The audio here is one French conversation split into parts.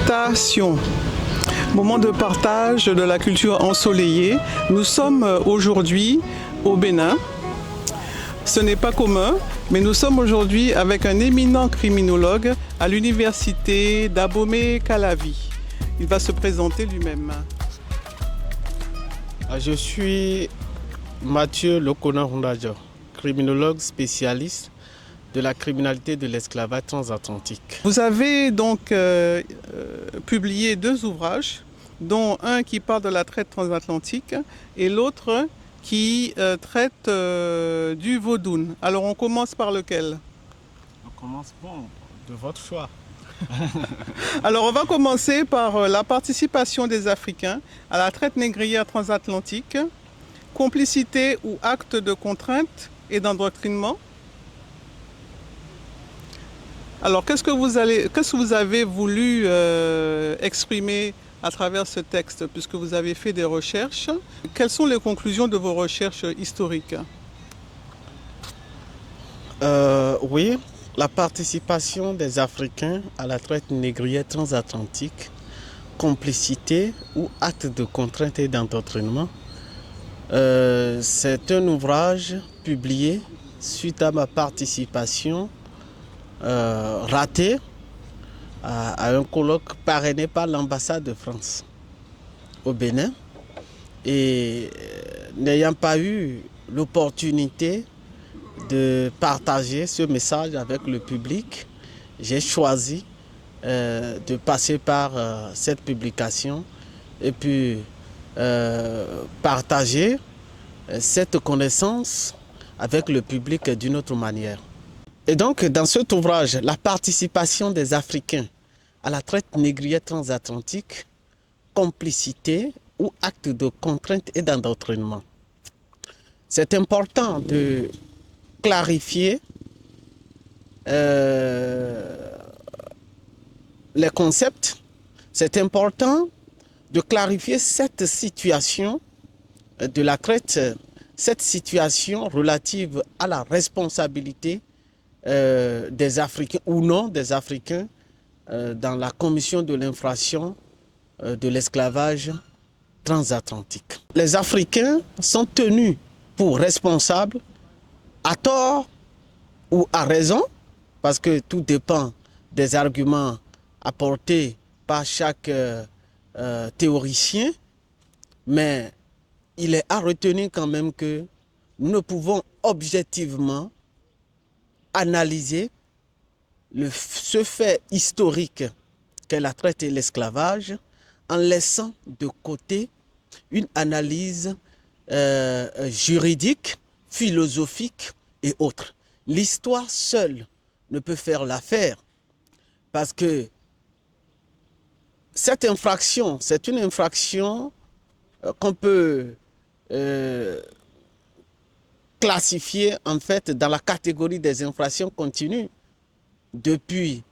Dégustation, moment de partage de la culture ensoleillée. Nous sommes aujourd'hui au Bénin. Ce n'est pas commun, mais nous sommes aujourd'hui avec un éminent criminologue à l'université d'Abomey-Calavi. Il va se présenter lui-même. Je suis Mathieu Lokona Hundajo, criminologue spécialiste de la criminalité de l'esclavage transatlantique. Vous avez donc publié 2 ouvrages, dont un qui parle de la traite transatlantique et l'autre qui traite du Vaudoun. Alors on commence par lequel? On commence de votre choix. Alors on va commencer par la participation des Africains à la traite négrière transatlantique, complicité ou acte de contrainte et d'endoctrinement. Alors qu'est-ce que vous avez voulu exprimer à travers ce texte, puisque vous avez fait des recherches? Quelles sont les conclusions de vos recherches historiques? Oui, la participation des Africains à la traite négrière transatlantique, complicité ou acte de contrainte et d'endoctrinement, c'est un ouvrage publié suite à ma participation ratée à un colloque parrainé par l'ambassade de France au Bénin. Et n'ayant pas eu l'opportunité de partager ce message avec le public, j'ai choisi de passer par cette publication et puis partager cette connaissance avec le public d'une autre manière. Et donc, dans cet ouvrage, la participation des Africains à la traite négrière transatlantique, complicité ou acte de contrainte et d'endoctrinement. C'est important de clarifier les concepts. C'est important de clarifier cette situation de la traite, cette situation relative à la responsabilité des Africains ou non des Africains dans la commission de l'infraction de l'esclavage transatlantique. Les Africains sont tenus pour responsables à tort ou à raison, parce que tout dépend des arguments apportés par chaque théoricien, mais il est à retenir quand même que nous ne pouvons objectivement analyser ce fait historique qu'est la traite et l'esclavage en laissant de côté une analyse juridique, philosophique et autres. L'histoire seule ne peut faire l'affaire parce que cette infraction, c'est une infraction qu'on peut classifier en fait dans la catégorie des infractions continues depuis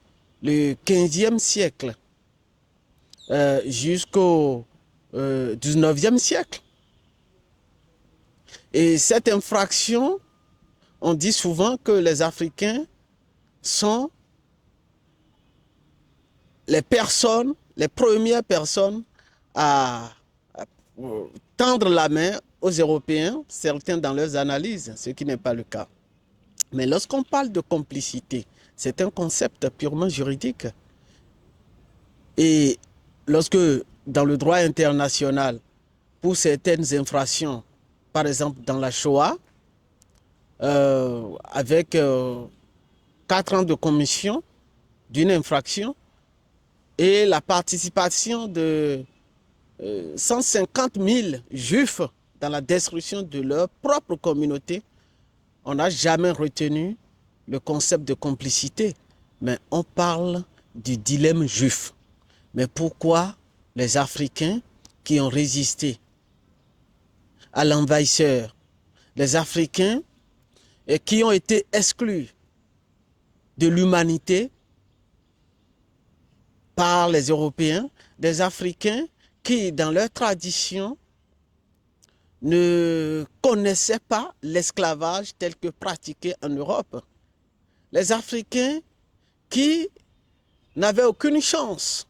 le 15e siècle jusqu'au 19e siècle. Et cette infraction, on dit souvent que les Africains sont les premières personnes à tendre la main aux Européens, certains dans leurs analyses, ce qui n'est pas le cas. Mais lorsqu'on parle de complicité, c'est un concept purement juridique. Et lorsque, dans le droit international, pour certaines infractions, par exemple dans la Shoah, avec 4 ans de commission d'une infraction et la participation de 150 000 juifs dans la destruction de leur propre communauté, on n'a jamais retenu le concept de complicité, mais on parle du dilemme juif. Mais pourquoi les Africains qui ont résisté à l'envahisseur, les Africains qui ont été exclus de l'humanité par les Européens, des Africains qui, dans leur tradition, ne connaissaient pas l'esclavage tel que pratiqué en Europe. Les Africains qui n'avaient aucune chance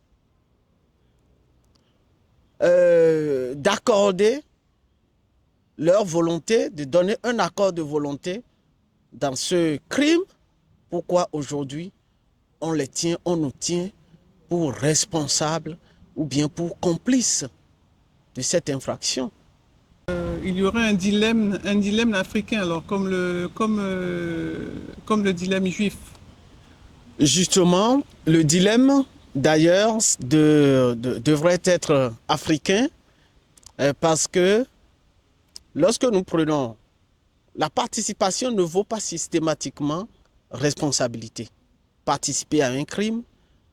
d'accorder leur volonté, de donner un accord de volonté dans ce crime. Pourquoi aujourd'hui on nous tient pour responsables ou bien pour complices de cette infraction? Il y aurait un dilemme africain, alors, comme le dilemme juif. Justement, le dilemme, d'ailleurs, devrait être africain parce que lorsque nous prenons la participation ne vaut pas systématiquement responsabilité. Participer à un crime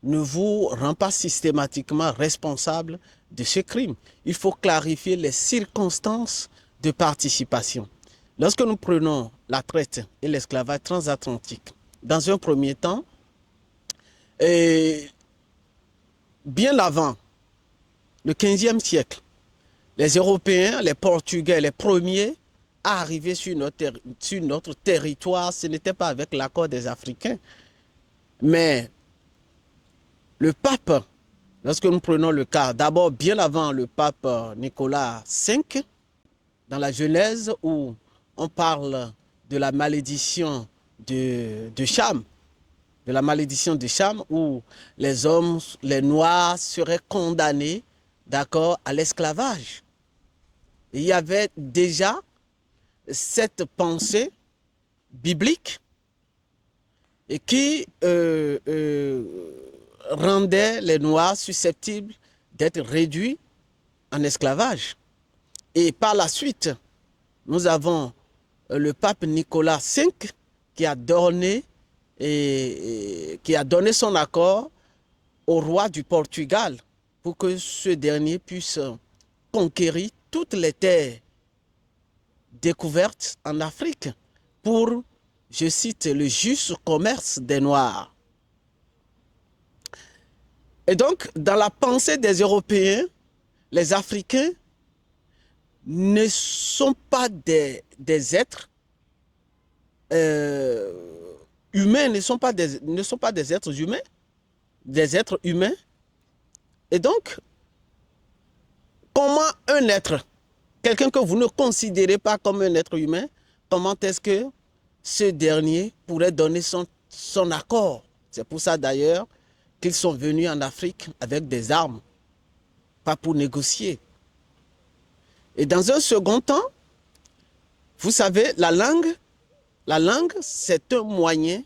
ne vous rend pas systématiquement responsable de ce crime. Il faut clarifier les circonstances de participation. Lorsque nous prenons la traite et l'esclavage transatlantique, dans un premier temps, et bien avant le 15e siècle, les Européens, les Portugais, les premiers à arriver sur notre territoire, ce n'était pas avec l'accord des Africains. Mais le pape, lorsque nous prenons le cas, d'abord bien avant le pape Nicolas V, dans la Genèse où on parle de la malédiction de Cham, de la malédiction de Cham, où les hommes, les Noirs seraient condamnés, d'accord, à l'esclavage. Il y avait déjà cette pensée biblique et qui rendait les Noirs susceptibles d'être réduits en esclavage. Et par la suite, nous avons le pape Nicolas V qui a donné son accord au roi du Portugal pour que ce dernier puisse conquérir toutes les terres découvertes en Afrique pour, je cite, le juste commerce des Noirs. Et donc, dans la pensée des Européens, les Africains ne sont pas des êtres humains, ne sont pas des êtres humains, des êtres humains. Et donc, comment un être, quelqu'un que vous ne considérez pas comme un être humain, comment est-ce que ce dernier pourrait donner son accord? C'est pour ça d'ailleurs qu'ils sont venus en Afrique avec des armes, pas pour négocier. Et dans un second temps, vous savez, la langue, c'est un moyen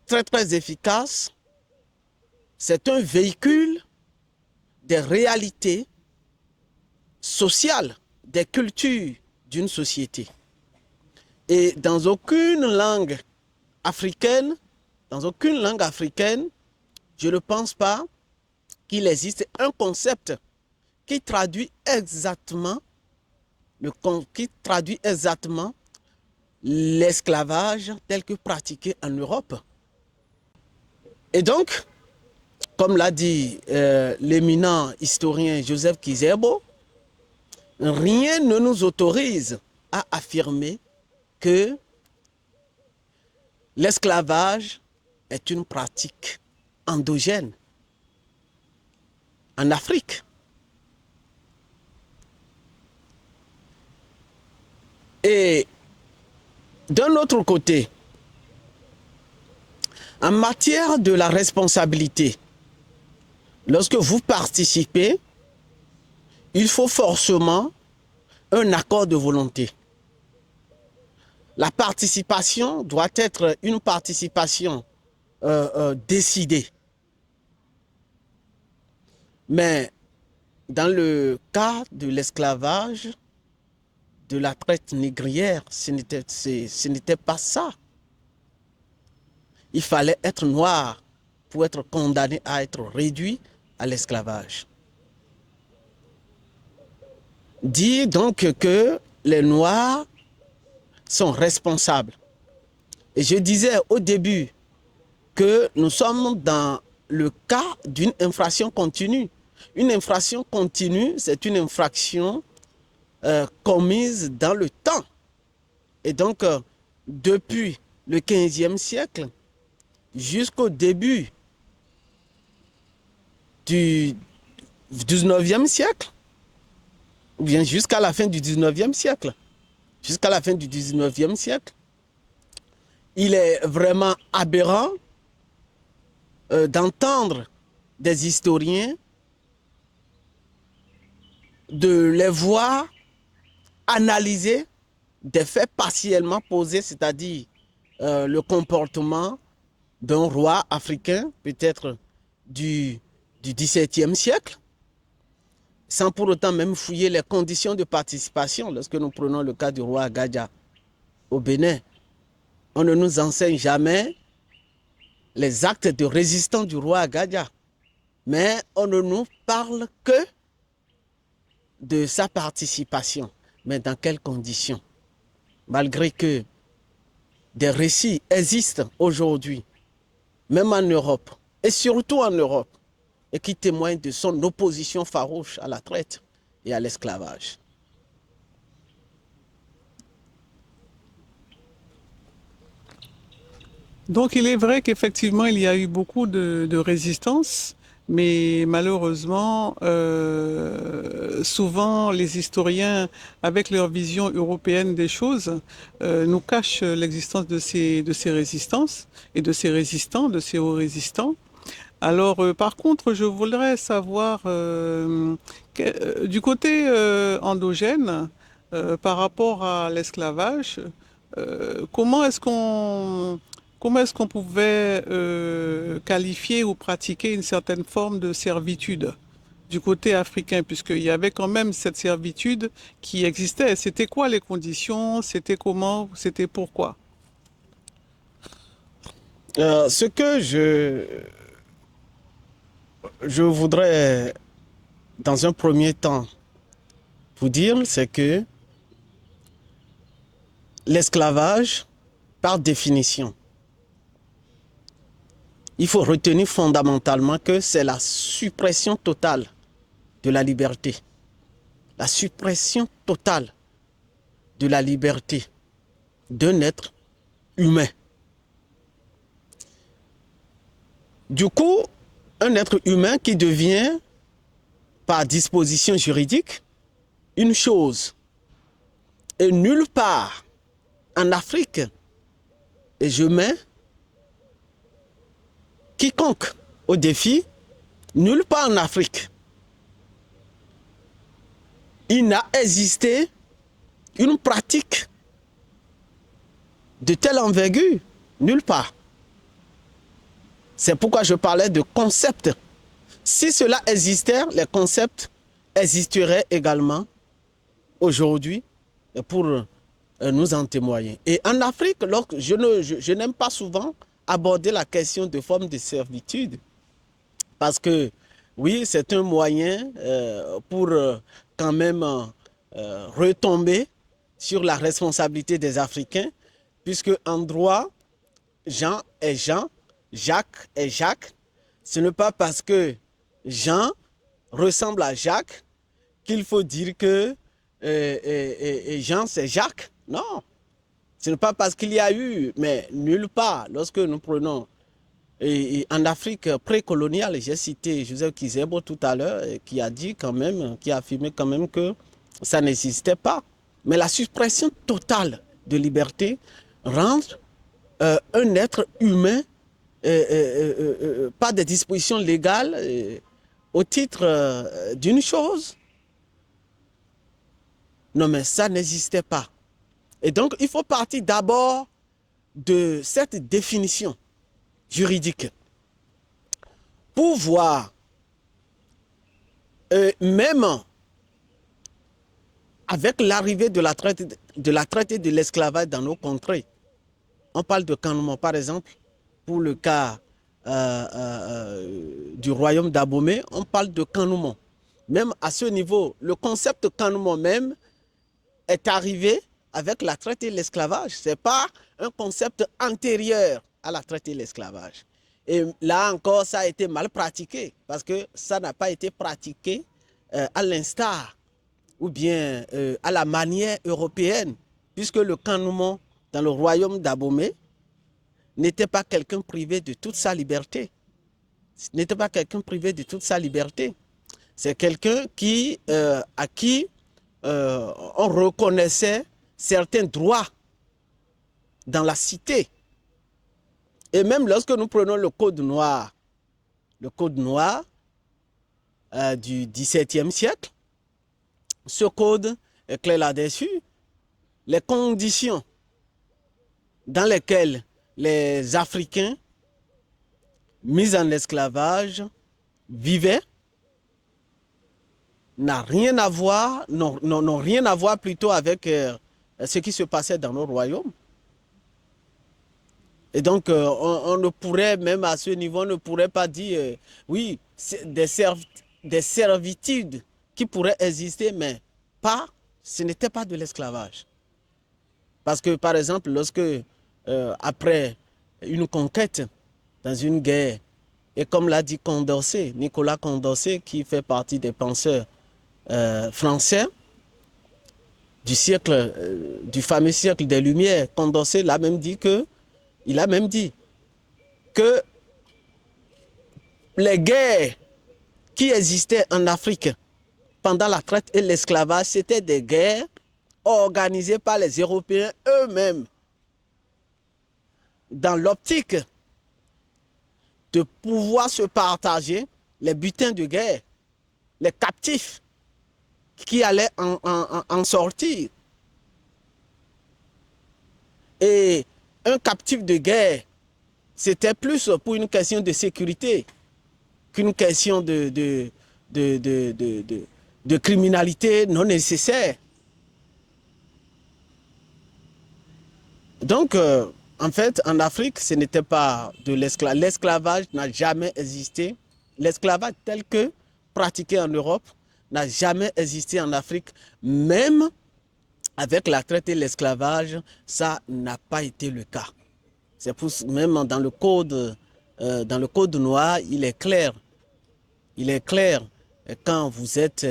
très très efficace. C'est un véhicule des réalités sociales, des cultures d'une société. Et dans aucune langue africaine, je ne pense pas qu'il existe un concept qui traduit exactement l'esclavage tel que pratiqué en Europe. Et donc, comme l'a dit l'éminent historien Joseph Kizerbo, rien ne nous autorise à affirmer que l'esclavage est une pratique endogène en Afrique. Et d'un autre côté, en matière de la responsabilité, lorsque vous participez, il faut forcément un accord de volonté. La participation doit être une participation décidée. Mais dans le cas de l'esclavage, de la traite négrière, ce n'était pas ça. Il fallait être noir pour être condamné à être réduit à l'esclavage. Dit donc que les Noirs sont responsables. Et je disais au début que nous sommes dans le cas d'une infraction continue. Une infraction continue, c'est une infraction commise dans le temps. Et donc, depuis le 15e siècle jusqu'au début du 19e siècle, ou bien jusqu'à la fin du 19e siècle. Jusqu'à la fin du 19e siècle. Il est vraiment aberrant d'entendre des historiens, de les voir analyser des faits partiellement posés, c'est-à-dire le comportement d'un roi africain, peut-être du XVIIe siècle, sans pour autant même fouiller les conditions de participation. Lorsque nous prenons le cas du roi Agadja au Bénin, on ne nous enseigne jamais les actes de résistance du roi Agadja, mais on ne nous parle que de sa participation. Mais dans quelles conditions? Malgré que des récits existent aujourd'hui, même en Europe, et surtout en Europe, et qui témoignent de son opposition farouche à la traite et à l'esclavage. Donc il est vrai qu'effectivement il y a eu beaucoup de résistance, mais malheureusement, souvent les historiens, avec leur vision européenne des choses, nous cachent l'existence de ces résistances et de ces résistants, de ces hauts résistants. Alors, par contre, je voudrais savoir, du côté endogène, par rapport à l'esclavage, comment est-ce comment est-ce qu'on pouvait qualifier ou pratiquer une certaine forme de servitude du côté africain, puisqu'il y avait quand même cette servitude qui existait. C'était quoi les conditions? C'était comment? C'était pourquoi? Ce que je voudrais, dans un premier temps, vous dire, c'est que l'esclavage, par définition, il faut retenir fondamentalement que c'est la suppression totale de la liberté. La suppression totale de la liberté d'un être humain. Du coup, un être humain qui devient, par disposition juridique, une chose. Et nulle part en Afrique, et je mets quiconque au défi, nulle part en Afrique, il n'a existé une pratique de telle envergure, nulle part. C'est pourquoi je parlais de concept. Si cela existait, les concepts existeraient également aujourd'hui pour nous en témoigner. Et en Afrique, je n'aime pas souvent aborder la question de forme de servitude parce que oui, c'est un moyen pour quand même retomber sur la responsabilité des Africains, puisque en droit, Jean est Jean, Jacques est Jacques. Ce n'est pas parce que Jean ressemble à Jacques qu'il faut dire que Jean c'est Jacques. Non, ce n'est pas parce qu'il y a eu, mais nulle part, lorsque nous prenons en Afrique précoloniale, j'ai cité Joseph Kizerbo tout à l'heure, qui a dit quand même, qui a affirmé quand même que ça n'existait pas. Mais la suppression totale de liberté rend un être humain par des dispositions légales au titre d'une chose. Non, mais ça n'existait pas. Et donc, il faut partir d'abord de cette définition juridique pour voir, même avec l'arrivée de la traite et de l'esclavage dans nos contrées. On parle de canouement, par exemple, pour le cas du royaume d'Abomey, on parle de canouement. Même à ce niveau, le concept canouement même est arrivé avec la traite et l'esclavage. Ce n'est pas un concept antérieur à la traite et l'esclavage. Et là encore, ça a été mal pratiqué parce que ça n'a pas été pratiqué à l'instar ou bien à la manière européenne, puisque le canouement dans le royaume d'Abomey n'était pas quelqu'un privé de toute sa liberté. N'était pas quelqu'un privé de toute sa liberté. C'est quelqu'un à qui on reconnaissait certains droits dans la cité. Et même lorsque nous prenons le Code noir du XVIIe siècle, ce code est clair là-dessus. Les conditions dans lesquelles les Africains mis en esclavage vivaient n'ont rien à voir plutôt avec ce qui se passait dans nos royaumes. Et donc, on ne pourrait, même à ce niveau, on ne pourrait pas dire, oui, des servitudes qui pourraient exister, mais ce n'était pas de l'esclavage. Parce que, par exemple, lorsque, après une conquête, dans une guerre, et comme l'a dit Condorcet, Nicolas Condorcet, qui fait partie des penseurs français du fameux siècle des Lumières, Condorcet il a même dit que les guerres qui existaient en Afrique pendant la traite et l'esclavage, c'était des guerres organisées par les Européens eux-mêmes dans l'optique de pouvoir se partager les butins de guerre, les captifs qui allaient en sortir. Et un captif de guerre, c'était plus pour une question de sécurité qu'une question de criminalité non nécessaire. Donc, en fait, en Afrique, ce n'était pas de l'esclavage. L'esclavage n'a jamais existé. L'esclavage tel que pratiqué en Europe n'a jamais existé en Afrique. Même avec la traite et l'esclavage, ça n'a pas été le cas. C'est pour même dans le code noir, il est clair. Il est clair quand vous êtes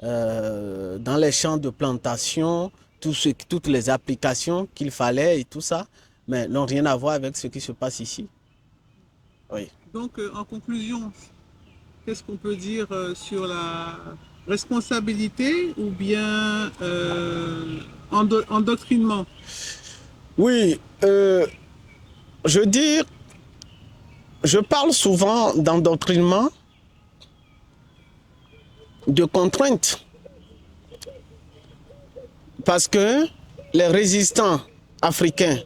dans les champs de plantation, toutes les applications qu'il fallait et tout ça, mais n'ont rien à voir avec ce qui se passe ici. Oui. Donc, en conclusion, qu'est-ce qu'on peut dire sur la responsabilité ou bien endoctrinement? Oui, je parle souvent d'endoctrinement, de contraintes, parce que les résistants africains,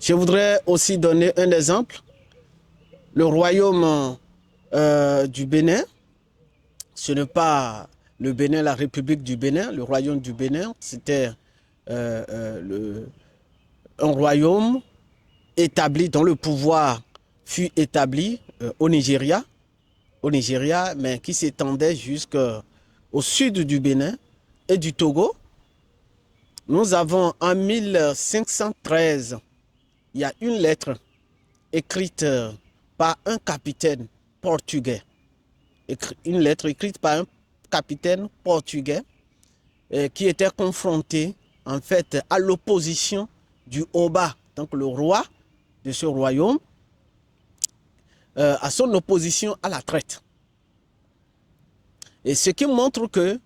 je voudrais aussi donner un exemple, le royaume du Bénin, ce n'est pas le Bénin, la République du Bénin, le royaume du Bénin, c'était un royaume établi, dont le pouvoir fut établi au Nigeria, mais qui s'étendait jusqu'au sud du Bénin et du Togo. Nous avons en 1513, il y a une lettre écrite par un capitaine portugais. Une lettre écrite par un capitaine portugais qui était confronté en fait à l'opposition du Oba, donc le roi de ce royaume, à son opposition à la traite. Et ce qui montre que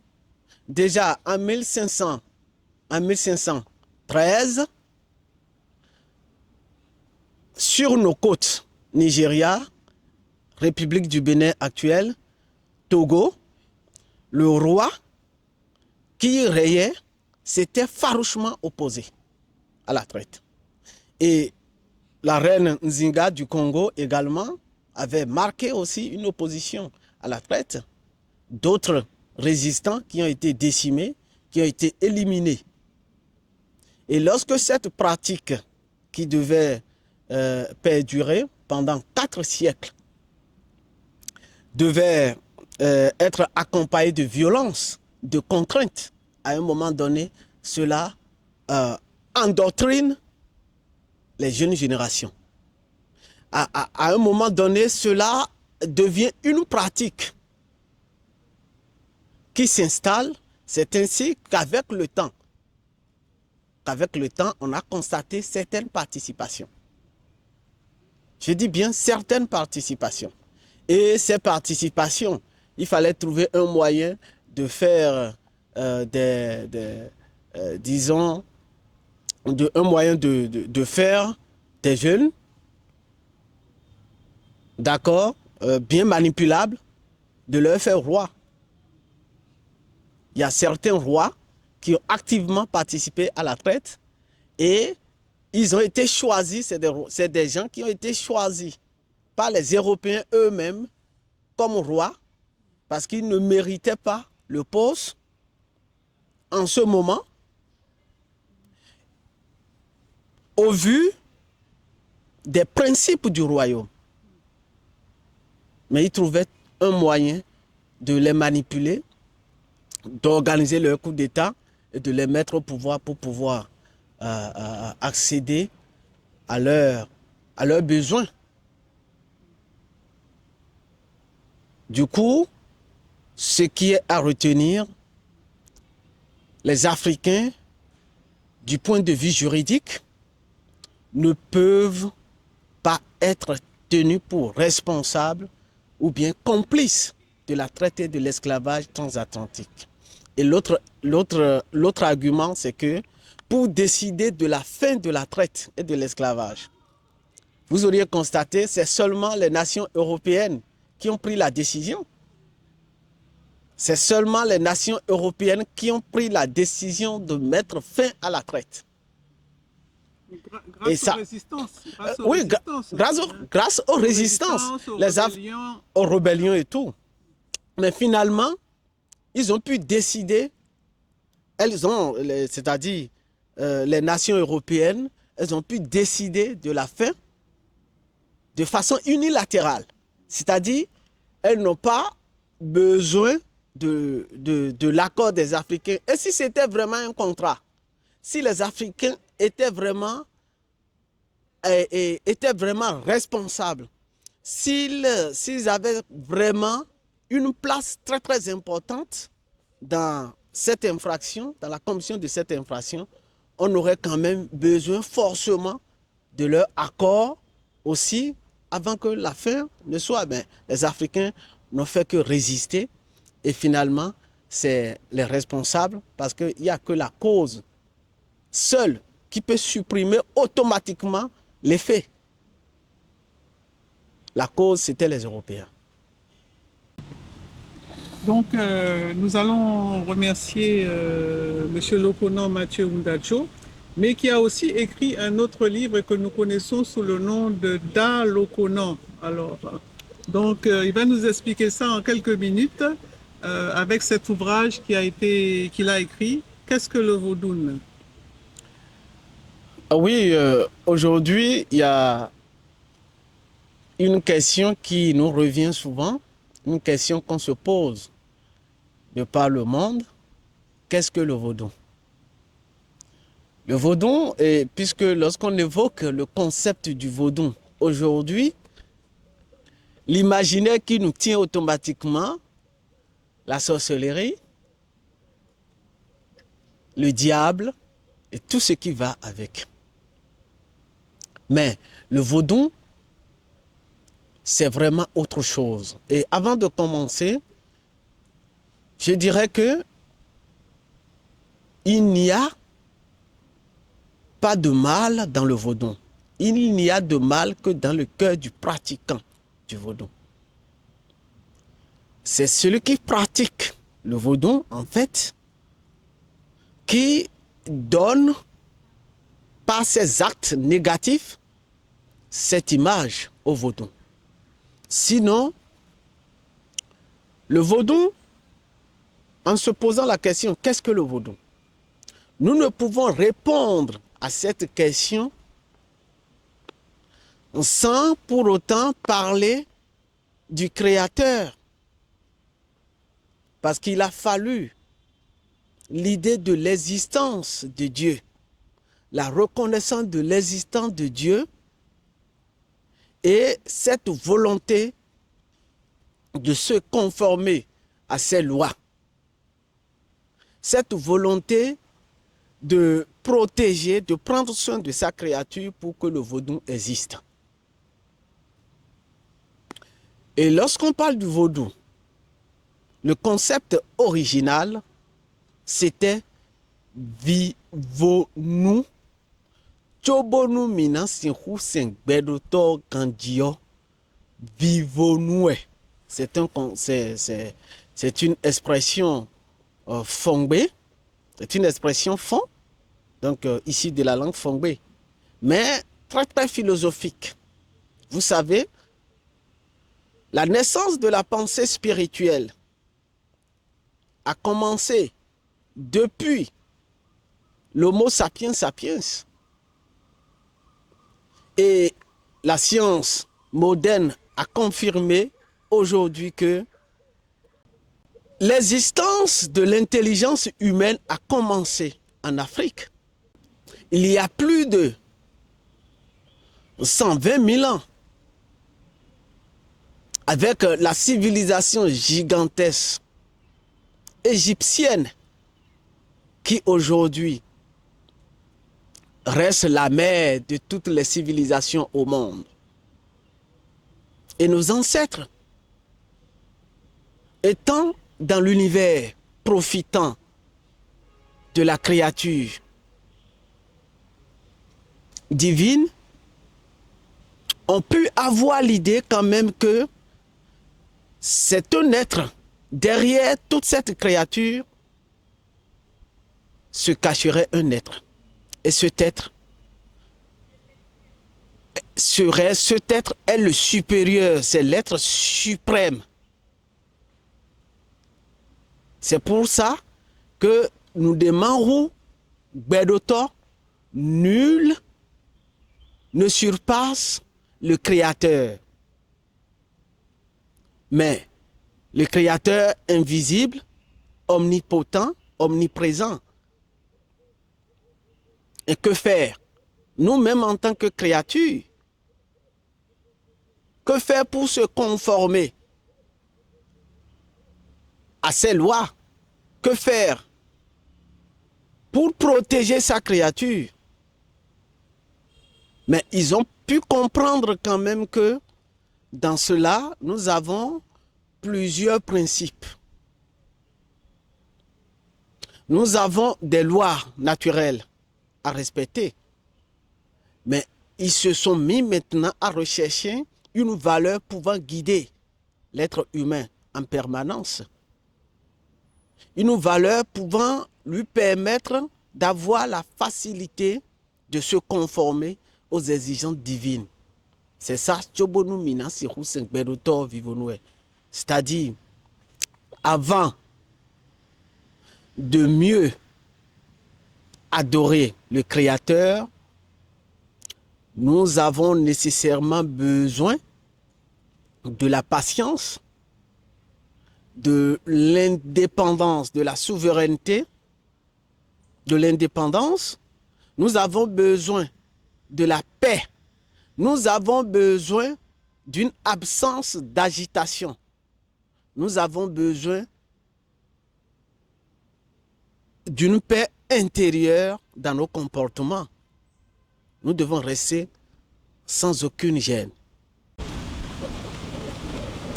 déjà en 1513, sur nos côtes, Nigeria, République du Bénin actuelle, Togo, le roi qui rayait s'était farouchement opposé à la traite. Et la reine Nzinga du Congo également avait marqué aussi une opposition à la traite. D'autres résistants qui ont été décimés, qui ont été éliminés. Et lorsque cette pratique qui devait perdurer pendant 4 siècles devait être accompagnée de violence, de contraintes, à un moment donné, cela endoctrine les jeunes générations. À un moment donné, cela devient une pratique qui s'installe. C'est ainsi qu'avec le temps, on a constaté certaines participations. Je dis bien certaines participations. Et ces participations il fallait trouver un moyen de faire, disons, un moyen de faire des jeunes, d'accord, bien manipulables, de leur faire roi. Il y a certains rois qui ont activement participé à la traite et ils ont été choisis, c'est des gens qui ont été choisis par les Européens eux-mêmes comme rois parce qu'ils ne méritaient pas le poste en ce moment au vu des principes du royaume. Mais ils trouvaient un moyen de les manipuler, d'organiser leur coup d'État et de les mettre au pouvoir pour pouvoir accéder à leurs besoins. Du coup, ce qui est à retenir, les Africains, du point de vue juridique, ne peuvent pas être tenus pour responsables ou bien complices de la traite et de l'esclavage transatlantique. Et l'autre argument, c'est que pour décider de la fin de la traite et de l'esclavage, vous auriez constaté, c'est seulement les nations européennes qui ont pris la décision. C'est seulement les nations européennes qui ont pris la décision de mettre fin à la traite. Grâce aux résistances. Grâce aux résistances, aux rébellions et tout. Mais finalement, ils ont pu décider, c'est-à-dire les nations européennes, elles ont pu décider de la fin de façon unilatérale. C'est-à-dire, elles n'ont pas besoin de l'accord des Africains. Et si c'était vraiment un contrat, si les Africains étaient vraiment responsables, s'ils avaient vraiment une place très très importante dans cette infraction, dans la commission de cette infraction, on aurait quand même besoin forcément de leur accord aussi avant que la fin ne soit. Ben, les Africains n'ont fait que résister et finalement c'est les responsables parce qu'il n'y a que la cause seule qui peut supprimer automatiquement les faits. La cause, c'était les Européens. Donc, nous allons remercier M. Lokonan Mathieu Undacho, mais qui a aussi écrit un autre livre que nous connaissons sous le nom de Da Lokonan. Alors, donc, il va nous expliquer ça en quelques minutes avec cet ouvrage qu'il a écrit. Qu'est-ce que le Vodun? Oui, aujourd'hui, il y a une question qui nous revient souvent, une question qu'on se pose de par le monde. Qu'est-ce que le vaudou? Le vaudou, puisque lorsqu'on évoque le concept du vaudou aujourd'hui, l'imaginaire qui nous tient automatiquement, la sorcellerie, le diable et tout ce qui va avec. Mais le vaudou, c'est vraiment autre chose. Et avant de commencer, je dirais que il n'y a pas de mal dans le vaudou. Il n'y a de mal que dans le cœur du pratiquant du vaudou. C'est celui qui pratique le vaudou, en fait, qui donne par ses actes négatifs cette image au vaudou. Sinon, le vaudou, en se posant la question, qu'est-ce que le vaudou? Nous ne pouvons répondre à cette question sans pour autant parler du Créateur. Parce qu'il a fallu l'idée de l'existence de Dieu, la reconnaissance de l'existence de Dieu et cette volonté de se conformer à ses lois. Cette volonté de protéger, de prendre soin de sa créature pour que le vaudou existe. Et lorsqu'on parle du vaudou, le concept original, c'était vivons-nous. Tchobonu mina sinhu sengbedoto kandio. Vivons-nous. C'est une expression fongbe. C'est une expression fond. Donc ici de la langue fongbe. Mais très très philosophique. Vous savez, la naissance de la pensée spirituelle a commencé depuis l'Homo sapiens sapiens. Et la science moderne a confirmé aujourd'hui que l'existence de l'intelligence humaine a commencé en Afrique. Il y a plus de 120 000 ans, avec la civilisation gigantesque égyptienne qui aujourd'hui reste la mère de toutes les civilisations au monde. Et nos ancêtres, étant dans l'univers, profitant de la créature divine, ont pu avoir l'idée quand même que c'est un être, derrière toute cette créature, se cacherait un être. Et cet être est le supérieur, c'est l'être suprême. C'est pour ça que nous demandons, Bedoto, nul ne surpasse le Créateur. Mais le Créateur invisible, omnipotent, omniprésent. Et que faire? Nous-mêmes en tant que créatures, que faire pour se conformer à ces lois? Que faire pour protéger sa créature? Mais ils ont pu comprendre quand même que dans cela, nous avons plusieurs principes. Nous avons des lois naturelles à respecter. Mais ils se sont mis maintenant à rechercher une valeur pouvant guider l'être humain en permanence. Une valeur pouvant lui permettre d'avoir la facilité de se conformer aux exigences divines. C'est ça, c'est-à-dire, avant de mieux adorer le Créateur, nous avons nécessairement besoin de la patience, de l'indépendance, de la souveraineté, de l'indépendance. Nous avons besoin de la paix. Nous avons besoin d'une absence d'agitation. Nous avons besoin d'une paix intérieure dans nos comportements. Nous devons rester sans aucune gêne.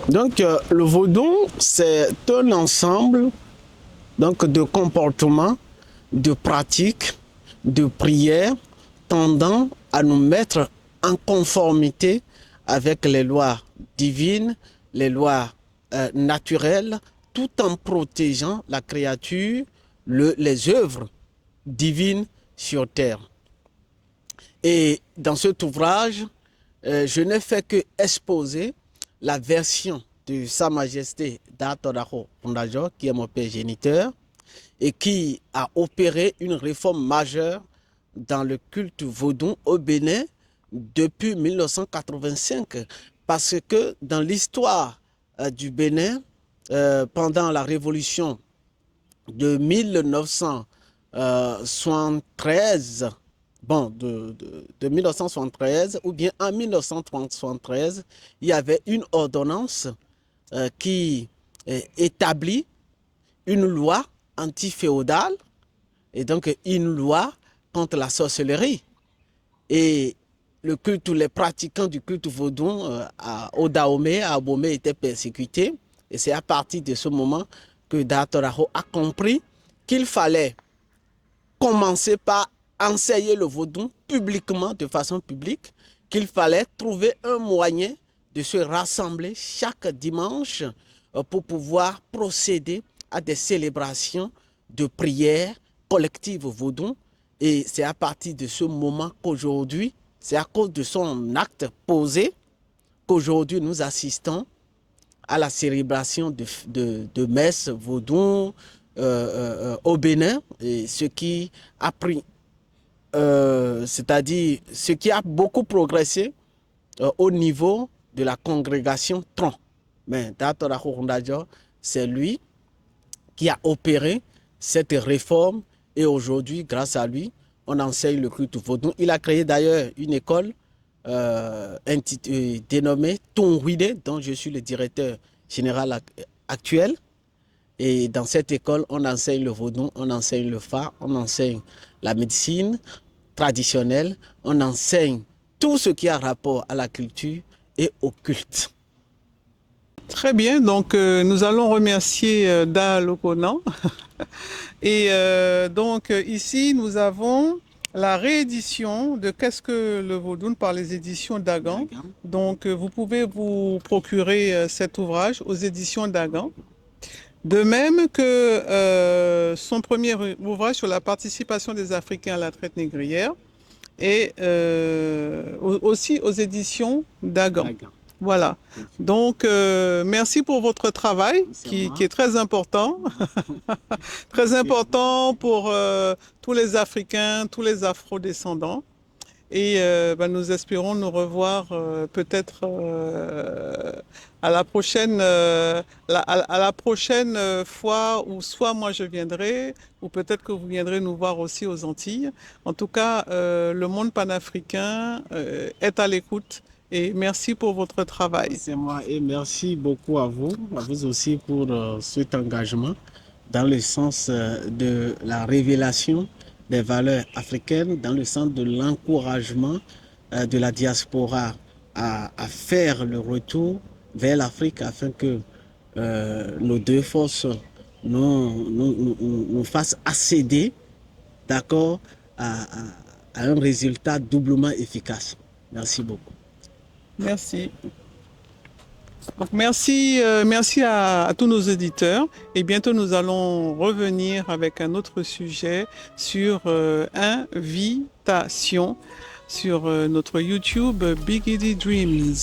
Donc, le vaudou, c'est un ensemble donc, de comportements, de pratiques, de prières tendant à nous mettre en conformité avec les lois divines, les lois naturelles, tout en protégeant la créature, les œuvres divines sur terre. Et dans cet ouvrage, je n'ai fait que exposer la version de Sa Majesté Datodaho Pundajo, qui est mon père géniteur, et qui a opéré une réforme majeure dans le culte vaudou au Bénin depuis 1985. Parce que dans l'histoire du Bénin, pendant la révolution de 1973, de 1973 ou bien en 1973, il y avait une ordonnance qui établit une loi anti-féodale et donc une loi contre la sorcellerie. Et le culte, les pratiquants du culte vaudou au Dahomey, à Abomey étaient persécutés Et c'est à partir de ce moment que Datoraro a compris qu'il fallait commencer par enseigner le vaudou publiquement, de façon publique, qu'il fallait trouver un moyen de se rassembler chaque dimanche pour pouvoir procéder à des célébrations de prières collectives vaudou. Et c'est à partir de ce moment qu'aujourd'hui, c'est à cause de son acte posé qu'aujourd'hui nous assistons à la célébration de messes vaudou au Bénin, et ce qui a pris, c'est-à-dire ce qui a beaucoup progressé au niveau de la congrégation Tron. Mais Datoraro Rondadjo, c'est lui qui a opéré cette réforme, et aujourd'hui, grâce à lui, on enseigne le culte vaudou. Il a créé d'ailleurs une école dénommée Tonguide, dont je suis le directeur général actuel. Et dans cette école, on enseigne le vaudou, on enseigne le fa, on enseigne la médecine traditionnelle, on enseigne tout ce qui a rapport à la culture et au culte. Très bien, donc nous allons remercier Da Lokonan. Et donc ici, nous avons la réédition de Qu'est-ce que le Vaudoun par les éditions Dagan. Donc vous pouvez vous procurer cet ouvrage aux éditions Dagan. De même que son premier ouvrage sur la participation des Africains à la traite négrière, et aussi aux éditions Dagan. Voilà. Donc, merci pour votre travail qui est très important. Très important pour tous les Africains, tous les Afro-descendants. Et nous espérons nous revoir peut-être à la prochaine fois, où soit moi je viendrai, ou peut-être que vous viendrez nous voir aussi aux Antilles. En tout cas, le monde panafricain est à l'écoute. Et merci pour votre travail. C'est moi, et merci beaucoup à vous aussi pour cet engagement dans le sens de la révélation des valeurs africaines, dans le sens de l'encouragement de la diaspora à faire le retour vers l'Afrique, afin que nos deux forces nous fassent accéder, d'accord, à un résultat doublement efficace. Merci beaucoup. Merci. Donc merci à tous nos auditeurs, et bientôt nous allons revenir avec un autre sujet sur invitation sur notre YouTube Big Eddy Dreams.